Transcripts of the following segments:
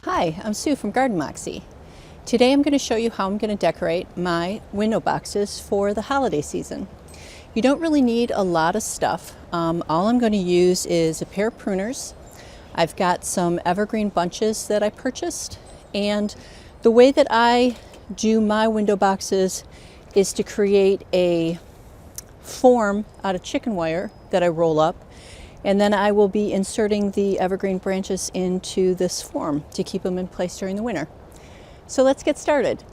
Hi, I'm Sue from Garden Moxie. Today I'm going to show you how I'm going to decorate my window boxes for the holiday season. You don't really need a lot of stuff. All I'm going to use is a pair of pruners. I've got some evergreen bunches that I purchased, and the way that I do my window boxes is to create a form out of chicken wire that I roll up, and then I will be inserting the evergreen branches into this form to keep them in place during the winter. So let's get started.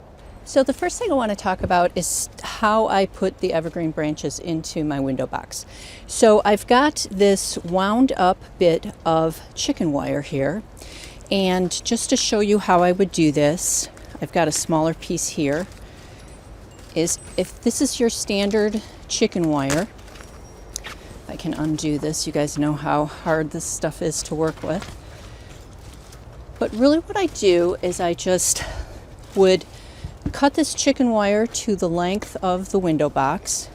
So the first thing I want to talk about is how I put the evergreen branches into my window box. So I've got this wound up bit of chicken wire here, and just to show you how I would do this, I've got a smaller piece here. If this is your standard chicken wire, I can undo this. You guys know how hard this stuff is to work with. But really what I do is I just would cut this chicken wire to the length of the window box,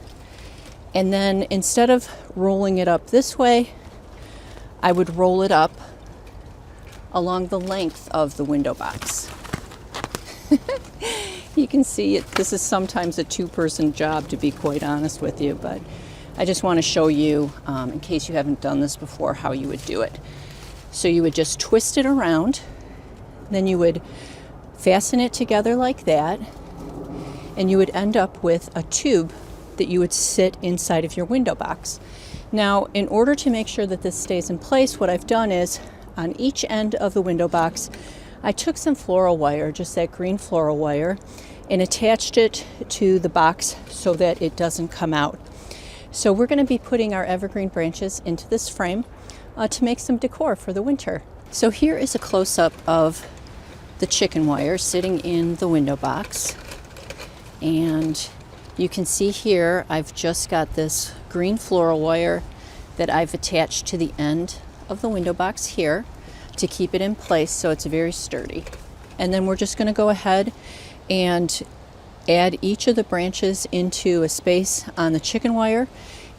and then instead of rolling it up this way, I would roll it up along the length of the window box. You can see this is sometimes a two-person job, to be quite honest with you, but I just want to show you, in case you haven't done this before, how you would do it. So you would just twist it around, then you would fasten it together like that, and you would end up with a tube that you would sit inside of your window box. Now, in order to make sure that this stays in place, what I've done is, on each end of the window box, I took some floral wire, just that green floral wire, and attached it to the box so that it doesn't come out. So we're going to be putting our evergreen branches into this frame to make some decor for the winter. So here is a close-up of the chicken wire sitting in the window box. And you can see here I've just got this green floral wire that I've attached to the end of the window box here to keep it in place so it's very sturdy. And then we're just going to go ahead and add each of the branches into a space on the chicken wire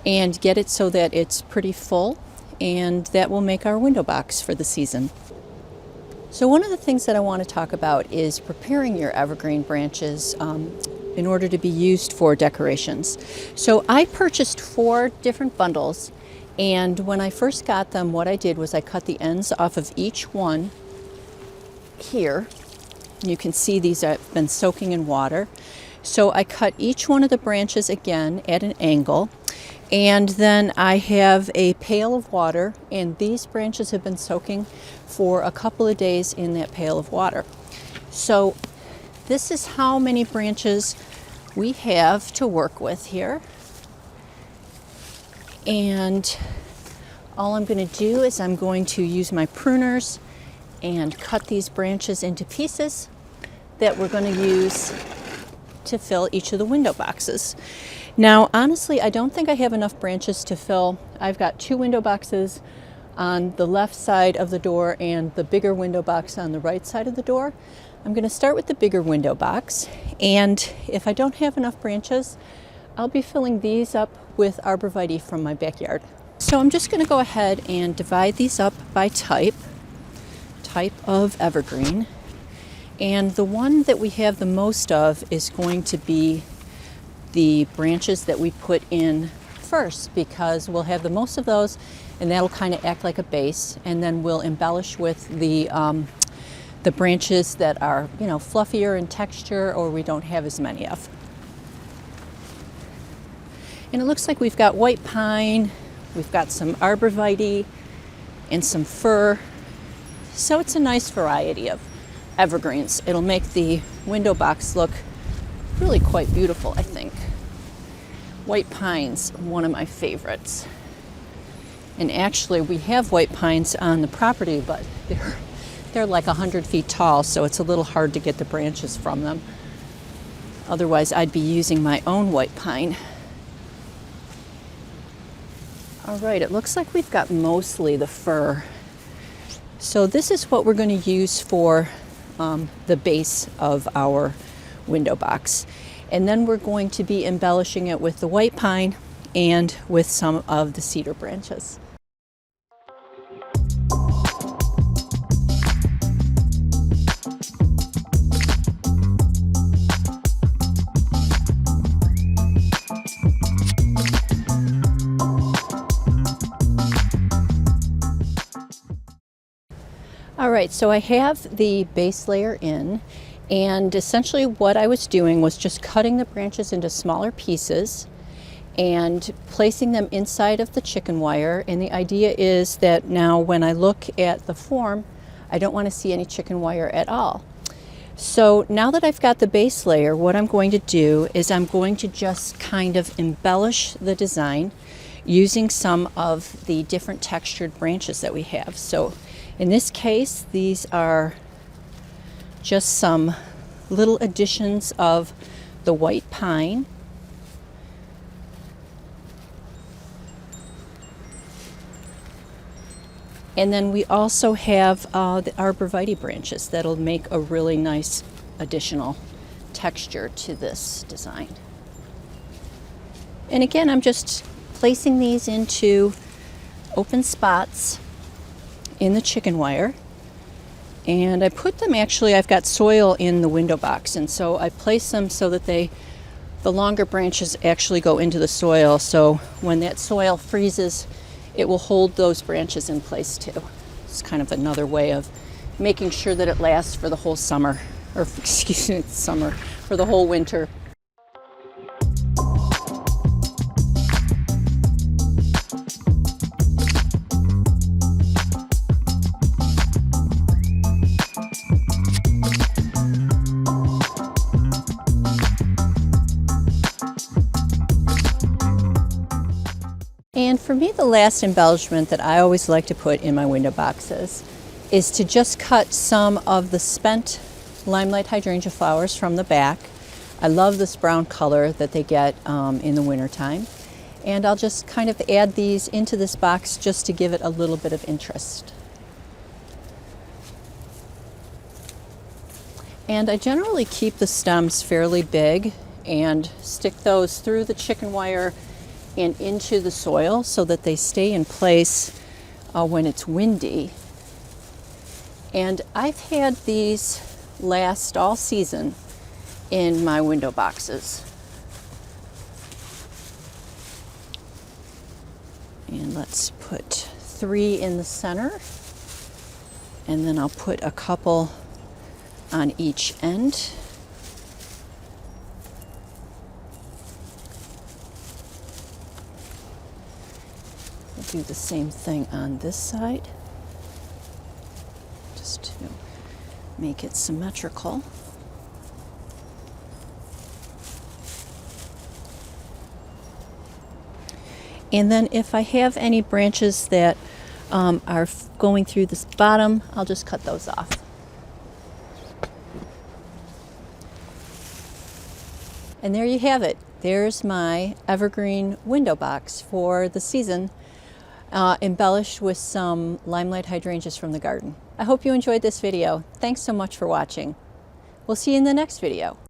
and get it so that it's pretty full, and that will make our window box for the season. So one of the things that I want to talk about is preparing your evergreen branches in order to be used for decorations. So I purchased 4 different bundles, and when I first got them, what I did was I cut the ends off of each one here. You can see these have been soaking in water. So I cut each one of the branches again at an angle, and then I have a pail of water, and these branches have been soaking for a couple of days in that pail of water. So this is how many branches we have to work with here. And all I'm going to do is I'm going to use my pruners and cut these branches into pieces that we're going to use to fill each of the window boxes. Now, honestly, I don't think I have enough branches to fill. I've got 2 window boxes on the left side of the door and the bigger window box on the right side of the door. I'm going to start with the bigger window box, and if I don't have enough branches, I'll be filling these up with arborvitae from my backyard. So I'm just going to go ahead and divide these up by type of evergreen. And the one that we have the most of is going to be the branches that we put in first, because we'll have the most of those, and that'll kind of act like a base, and then we'll embellish with the branches that are, fluffier in texture or we don't have as many of. And it looks like we've got white pine, we've got some arborvitae, and some fir. So it's a nice variety of evergreens. It'll make the window box look really quite beautiful, I think. White pine's one of my favorites. And actually we have white pines on the property, but they're like 100 feet tall, so it's a little hard to get the branches from them. Otherwise I'd be using my own white pine. All right, it looks like we've got mostly the fir. So this is what we're going to use for the base of our window box. And then we're going to be embellishing it with the white pine and with some of the cedar branches. All right, so I have the base layer in, and essentially what I was doing was just cutting the branches into smaller pieces and placing them inside of the chicken wire. And the idea is that now when I look at the form, I don't want to see any chicken wire at all. So now that I've got the base layer, what I'm going to do is I'm going to just kind of embellish the design using some of the different textured branches that we have. So in this case, these are just some little additions of the white pine. And then we also have the arborvitae branches that'll make a really nice additional texture to this design. And again, I'm just placing these into open spots in the chicken wire, and I put them, actually I've got soil in the window box, and so I place them so that the longer branches actually go into the soil, so when that soil freezes it will hold those branches in place too. It's kind of another way of making sure that it lasts for the whole summer, or excuse me, summer, for the whole winter. And for me, the last embellishment that I always like to put in my window boxes is to just cut some of the spent limelight hydrangea flowers from the back. I love this brown color that they get in the wintertime. And I'll just kind of add these into this box just to give it a little bit of interest. And I generally keep the stems fairly big and stick those through the chicken wire and into the soil so that they stay in place when it's windy. And I've had these last all season in my window boxes. And let's put 3 in the center, and then I'll put a couple on each end. Do the same thing on this side, just to make it symmetrical. And then if I have any branches that are going through this bottom, I'll just cut those off. And there you have it. There's my evergreen window box for the season. Embellished with some limelight hydrangeas from the garden. I hope you enjoyed this video. Thanks so much for watching. We'll see you in the next video.